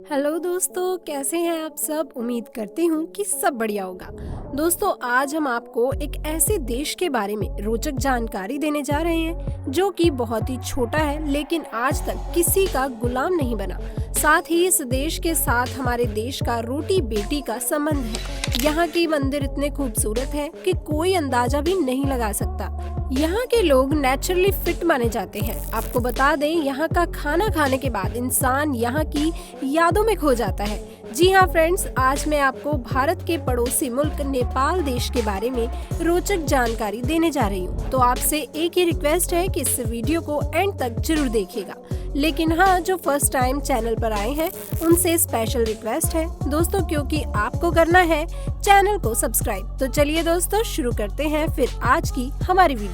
Hello दोस्तों, कैसे हैं आप सब। उम्मीद करती हूँ कि सब बढ़िया होगा। दोस्तों, आज हम आपको एक ऐसे देश के बारे में रोचक जानकारी देने जा रहे हैं जो कि बहुत ही छोटा है लेकिन आज तक किसी का गुलाम नहीं बना। साथ ही इस देश के साथ हमारे देश का रोटी बेटी का संबंध है। यहाँ के मंदिर इतने खूबसूरत हैं कि कोई अंदाजा भी नहीं लगा सकता। यहाँ के लोग नेचुरली फिट माने जाते हैं। आपको बता दें, यहाँ का खाना खाने के बाद इंसान यहाँ की यादों में खो जाता है। जी हाँ फ्रेंड्स, आज मैं आपको भारत के पड़ोसी मुल्क नेपाल देश के बारे में रोचक जानकारी देने जा रही हूँ। तो आपसे एक ही रिक्वेस्ट है कि इस वीडियो को एंड तक जरूर देखिएगा। लेकिन हाँ, जो फर्स्ट टाइम चैनल पर आए हैं उनसे स्पेशल रिक्वेस्ट है दोस्तों, क्योंकि आपको करना है चैनल को सब्सक्राइब। तो चलिए दोस्तों, शुरू करते हैं फिर आज की हमारी वीडियो।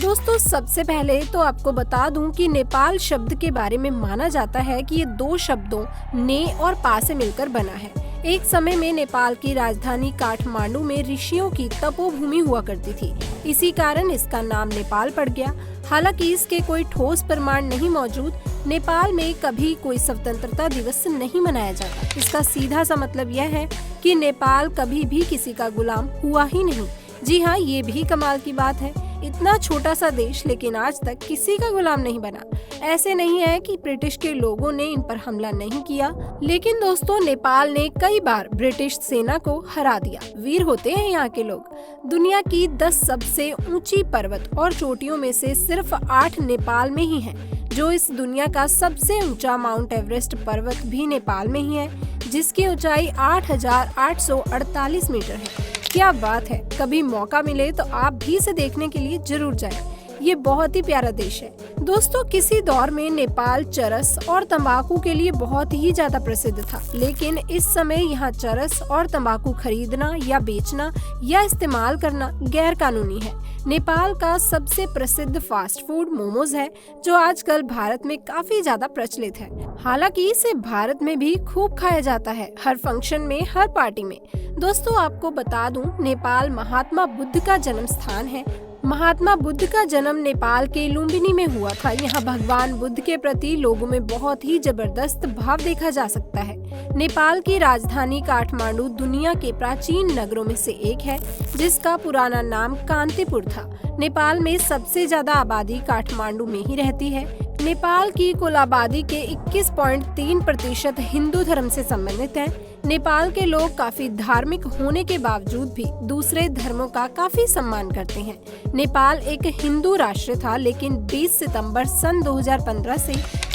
दोस्तों, सबसे पहले तो आपको बता दूं कि नेपाल शब्द के बारे में माना जाता है कि ये दो शब्दों ने और पा से मिलकर बना है। एक समय में नेपाल की राजधानी काठमांडू में ऋषियों की तपोभूमि हुआ करती थी। इसी कारण इसका नाम नेपाल पड़ गया। हालांकि इसके कोई ठोस प्रमाण नहीं मौजूद। नेपाल में कभी कोई स्वतंत्रता दिवस नहीं मनाया जाता। इसका सीधा सा मतलब यह है कि नेपाल कभी भी किसी का गुलाम हुआ ही नहीं। जी हाँ, ये भी कमाल की बात है। इतना छोटा सा देश लेकिन आज तक किसी का गुलाम नहीं बना। ऐसे नहीं है कि ब्रिटिश के लोगों ने इन पर हमला नहीं किया, लेकिन दोस्तों नेपाल ने कई बार ब्रिटिश सेना को हरा दिया। वीर होते हैं यहाँ के लोग। दुनिया की 10 सबसे ऊंची पर्वत और चोटियों में से सिर्फ 8 नेपाल में ही हैं। जो इस दुनिया का सबसे ऊंचा माउंट एवरेस्ट पर्वत भी नेपाल में ही है, जिसकी ऊंचाई 8,848 मीटर है। क्या बात है। कभी मौका मिले तो आप भी इसे देखने के लिए जरूर जाएं। ये बहुत ही प्यारा देश है। दोस्तों, किसी दौर में नेपाल चरस और तंबाकू के लिए बहुत ही ज्यादा प्रसिद्ध था, लेकिन इस समय यहाँ चरस और तंबाकू खरीदना या बेचना या इस्तेमाल करना गैर कानूनी है। नेपाल का सबसे प्रसिद्ध फास्ट फूड मोमोज है, जो आजकल भारत में काफी ज्यादा प्रचलित है। हालांकि इसे भारत में भी खूब खाया जाता है, हर फंक्शन में, हर पार्टी में। दोस्तों, आपको बता दूं, नेपाल महात्मा बुद्ध का जन्म स्थान है। महात्मा बुद्ध का जन्म नेपाल के लुम्बिनी में हुआ था। यहाँ भगवान बुद्ध के प्रति लोगों में बहुत ही जबरदस्त भाव देखा जा सकता है। नेपाल की राजधानी काठमांडू दुनिया के प्राचीन नगरों में से एक है, जिसका पुराना नाम कांतिपुर था। नेपाल में सबसे ज्यादा आबादी काठमांडू में ही रहती है। नेपाल की कुल आबादी के 21.3% हिंदू धर्म से संबंधित हैं। नेपाल के लोग काफी धार्मिक होने के बावजूद भी दूसरे धर्मों का काफी सम्मान करते हैं। नेपाल एक हिंदू राष्ट्र था, लेकिन 20 सितंबर सन 2015 से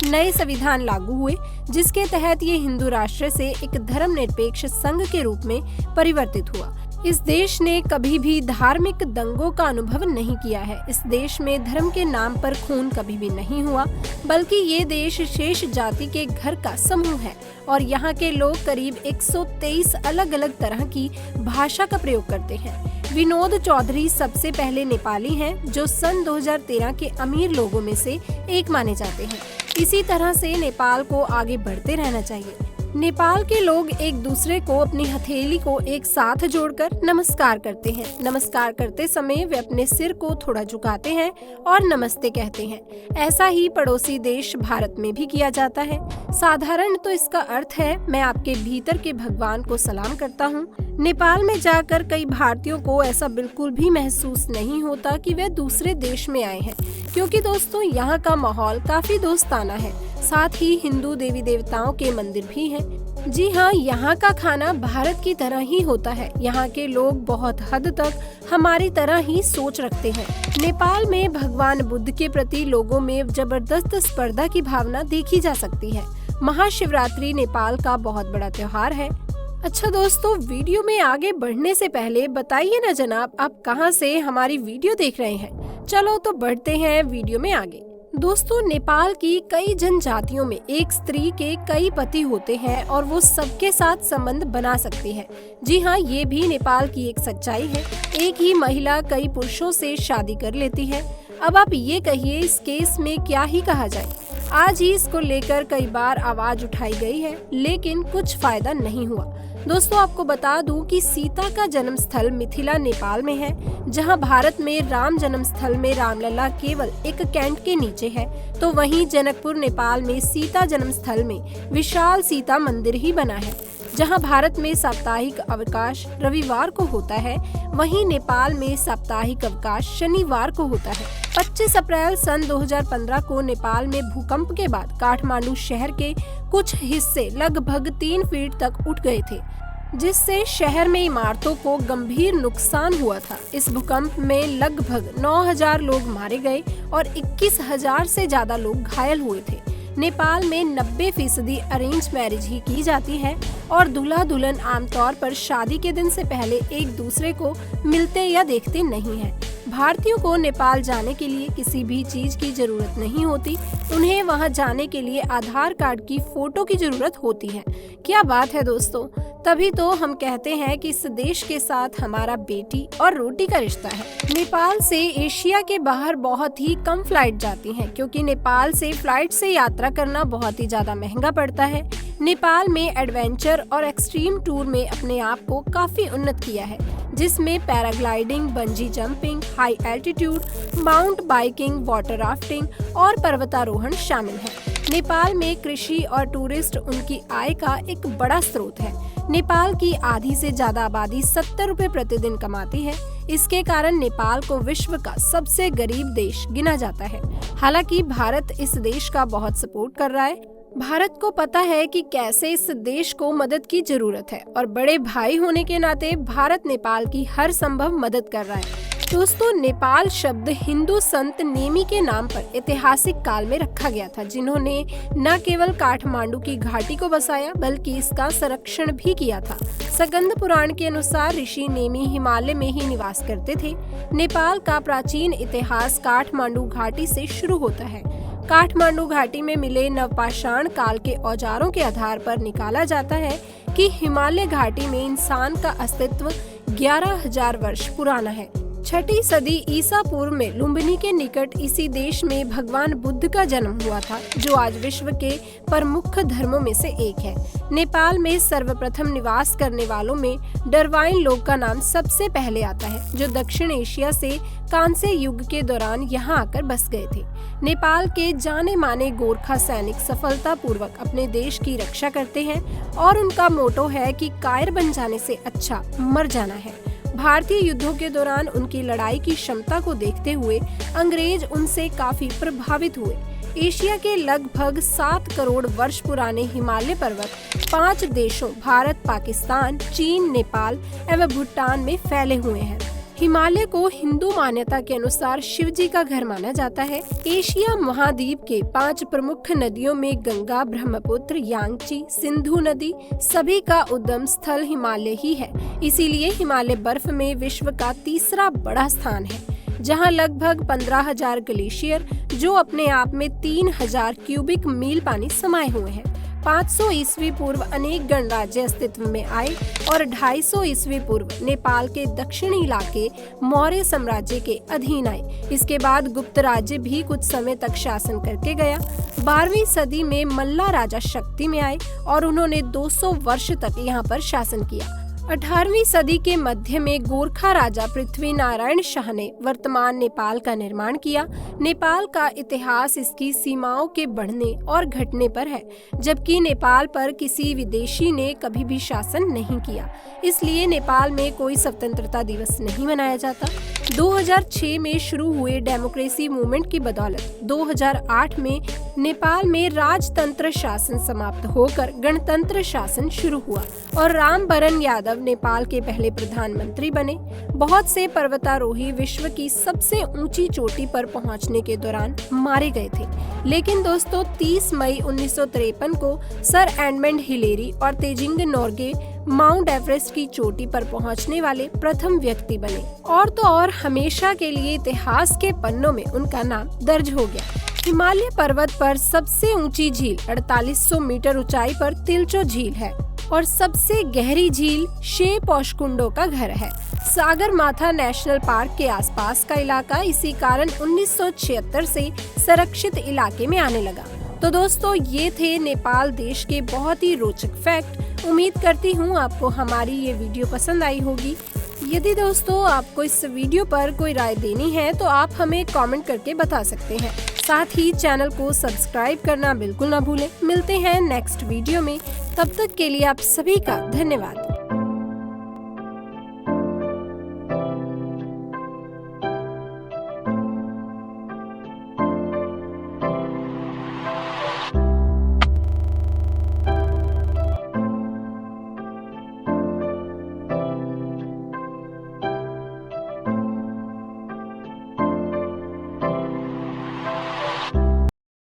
नए संविधान लागू हुए, जिसके तहत ये हिंदू राष्ट्र से एक धर्मनिरपेक्ष संघ के रूप में परिवर्तित हुआ। इस देश ने कभी भी धार्मिक दंगों का अनुभव नहीं किया है। इस देश में धर्म के नाम पर खून कभी भी नहीं हुआ, बल्कि ये देश शेष जाति के घर का समूह है और यहाँ के लोग करीब 123 अलग अलग तरह की भाषा का प्रयोग करते हैं। विनोद चौधरी सबसे पहले नेपाली हैं, जो सन 2013 के अमीर लोगों में से एक माने जाते हैं। इसी तरह से नेपाल को आगे बढ़ते रहना चाहिए। नेपाल के लोग एक दूसरे को अपनी हथेली को एक साथ जोड़कर नमस्कार करते हैं। नमस्कार करते समय वे अपने सिर को थोड़ा झुकाते हैं और नमस्ते कहते हैं। ऐसा ही पड़ोसी देश भारत में भी किया जाता है। साधारण तो इसका अर्थ है, मैं आपके भीतर के भगवान को सलाम करता हूँ। नेपाल में जाकर कई भारतीयों को ऐसा बिल्कुल भी महसूस नहीं होता कि वे दूसरे देश में आए हैं, क्योंकि दोस्तों यहाँ का माहौल काफी दोस्ताना है। साथ ही हिंदू देवी देवताओं के मंदिर भी हैं। जी हाँ, यहाँ का खाना भारत की तरह ही होता है। यहाँ के लोग बहुत हद तक हमारी तरह ही सोच रखते हैं। नेपाल में भगवान बुद्ध के प्रति लोगों में जबरदस्त स्पर्धा की भावना देखी जा सकती है। महाशिवरात्रि नेपाल का बहुत बड़ा त्योहार है। अच्छा दोस्तों, वीडियो में आगे बढ़ने से पहले बताइए ना जनाब, आप कहां से हमारी वीडियो देख रहे हैं। चलो तो बढ़ते हैं वीडियो में आगे। दोस्तों, नेपाल की कई जनजातियों में एक स्त्री के कई पति होते हैं और वो सबके साथ संबंध बना सकती है। जी हाँ, ये भी नेपाल की एक सच्चाई है। एक ही महिला कई पुरुषों से शादी कर लेती है। अब आप ये कहिए, इस केस में क्या ही कहा जाए। आज ही इसको लेकर कई बार आवाज उठाई गई है, लेकिन कुछ फायदा नहीं हुआ। दोस्तों आपको बता दूं कि सीता का जन्म स्थल मिथिला नेपाल में है, जहां भारत में राम जन्म स्थल में रामलला केवल एक कैंट के नीचे है, तो वहीं जनकपुर नेपाल में सीता जन्म स्थल में विशाल सीता मंदिर ही बना है। जहां भारत में साप्ताहिक अवकाश रविवार को होता है, वहीं नेपाल में साप्ताहिक अवकाश शनिवार को होता है। 25 अप्रैल सन 2015 को नेपाल में भूकंप के बाद काठमांडू शहर के कुछ हिस्से लगभग 3 फीट तक उठ गए थे, जिससे शहर में इमारतों को गंभीर नुकसान हुआ था। इस भूकंप में लगभग 9,000 लोग मारे गए और 21,000 से ज्यादा लोग घायल हुए थे। नेपाल में 90% अरेंज मैरिज ही की जाती है और दूल्हा दुल्हन आमतौर पर शादी के दिन से पहले एक दूसरे को मिलते या देखते नहीं हैं। भारतीयों को नेपाल जाने के लिए किसी भी चीज की जरूरत नहीं होती, उन्हें वहां जाने के लिए आधार कार्ड की फोटो की जरूरत होती है। क्या बात है दोस्तों, तभी तो हम कहते हैं कि इस देश के साथ हमारा बेटी और रोटी का रिश्ता है। नेपाल से एशिया के बाहर बहुत ही कम फ्लाइट जाती हैं, क्योंकि नेपाल से फ्लाइट से यात्रा करना बहुत ही ज्यादा महंगा पड़ता है। नेपाल में एडवेंचर और एक्सट्रीम टूर में अपने आप को काफी उन्नत किया है, जिसमें paragliding, bungee jumping, high altitude, mount biking, water rafting और पर्वतारोहण शामिल है। नेपाल में कृषि और टूरिस्ट उनकी आय का एक बड़ा स्रोत है। नेपाल की आधी से ज्यादा आबादी 70 रुपए प्रतिदिन कमाती है। इसके कारण नेपाल को विश्व का सबसे गरीब देश गिना जाता है। हालांकि भारत इस देश का बहुत सपोर्ट कर रहा है। भारत को पता है कि कैसे इस देश को मदद की जरूरत है और बड़े भाई होने के नाते भारत नेपाल की हर संभव मदद कर रहा है। दोस्तों, नेपाल शब्द हिंदू संत नेमी के नाम पर ऐतिहासिक काल में रखा गया था, जिन्होंने न केवल काठमांडू की घाटी को बसाया बल्कि इसका संरक्षण भी किया था। स्कंद पुराण के अनुसार ऋषि नेमी हिमालय में ही निवास करते थे। नेपाल का प्राचीन इतिहास काठमांडू घाटी से शुरू होता है। काठमांडू घाटी में मिले नवपाषाण काल के औजारों के आधार पर निकाला जाता है कि हिमालय घाटी में इंसान का अस्तित्व 11,000 वर्ष पुराना है। 6ठी सदी ईसा पूर्व में लुम्बिनी के निकट इसी देश में भगवान बुद्ध का जन्म हुआ था, जो आज विश्व के प्रमुख धर्मों में से एक है। नेपाल में सर्वप्रथम निवास करने वालों में डरवाइन लोग का नाम सबसे पहले आता है, जो दक्षिण एशिया से कांस्य युग के दौरान यहाँ आकर बस गए थे। नेपाल के जाने माने गोरखा सैनिक सफलतापूर्वक अपने देश की रक्षा करते हैं और उनका मोटो है कि कायर बन जाने से अच्छा मर जाना है। भारतीय युद्धों के दौरान उनकी लड़ाई की क्षमता को देखते हुए अंग्रेज उनसे काफी प्रभावित हुए। एशिया के लगभग 7 करोड़ वर्ष पुराने हिमालय पर्वत 5 देशों भारत, पाकिस्तान, चीन, नेपाल एवं भूटान में फैले हुए हैं। हिमालय को हिंदू मान्यता के अनुसार शिव जी का घर माना जाता है। एशिया महाद्वीप के 5 प्रमुख नदियों में गंगा, ब्रह्मपुत्र, यांगची, सिंधु नदी सभी का उद्गम स्थल हिमालय ही है। इसीलिए हिमालय बर्फ में विश्व का तीसरा बड़ा स्थान है, जहां लगभग 15,000 ग्लेशियर, जो अपने आप में 3,000 क्यूबिक मील पानी समाये हुए हैं। 500 ईस्वी पूर्व अनेक गणराज्य अस्तित्व में आए और 250 ईस्वी पूर्व नेपाल के दक्षिणी इलाके मौर्य साम्राज्य के अधीन आए। इसके बाद गुप्त राज्य भी कुछ समय तक शासन करके गया। 12वीं सदी में मल्ला राजा शक्ति में आए और उन्होंने 200 वर्ष तक यहाँ पर शासन किया। 18वीं सदी के मध्य में गोरखा राजा पृथ्वी नारायण शाह ने वर्तमान नेपाल का निर्माण किया। नेपाल का इतिहास इसकी सीमाओं के बढ़ने और घटने पर है, जबकि नेपाल पर किसी विदेशी ने कभी भी शासन नहीं किया। इसलिए नेपाल में कोई स्वतंत्रता दिवस नहीं मनाया जाता। 2006 में शुरू हुए डेमोक्रेसी मूवमेंट की बदौलत 2008 में नेपाल में राजतंत्र शासन समाप्त होकर गणतंत्र शासन शुरू हुआ और रामवरण यादव नेपाल के पहले प्रधानमंत्री बने। बहुत से पर्वतारोही विश्व की सबसे ऊंची चोटी पर पहुंचने के दौरान मारे गए थे, लेकिन दोस्तों 30 मई 1953 को सर एडमंड हिलेरी और तेजिंग नोर्गे माउंट एवरेस्ट की चोटी पर पहुंचने वाले प्रथम व्यक्ति बने और तो और हमेशा के लिए इतिहास के पन्नों में उनका नाम दर्ज हो गया। हिमालय पर्वत पर सबसे ऊंची झील 4800 मीटर ऊंचाई पर तिलचो झील है और सबसे गहरी झील शे पौशकुंडो का घर है। सागर माथा नेशनल पार्क के आसपास का इलाका इसी कारण 1976 से संरक्षित इलाके में आने लगा। तो दोस्तों, ये थे नेपाल देश के बहुत ही रोचक फैक्ट उम्मीद करती हूँ आपको हमारी ये वीडियो पसंद आई होगी। यदि दोस्तों आपको इस वीडियो पर कोई राय देनी है तो आप हमें कमेंट करके बता सकते हैं। साथ ही चैनल को सब्सक्राइब करना बिल्कुल ना भूलें। मिलते हैं नेक्स्ट वीडियो में, तब तक के लिए आप सभी का धन्यवाद।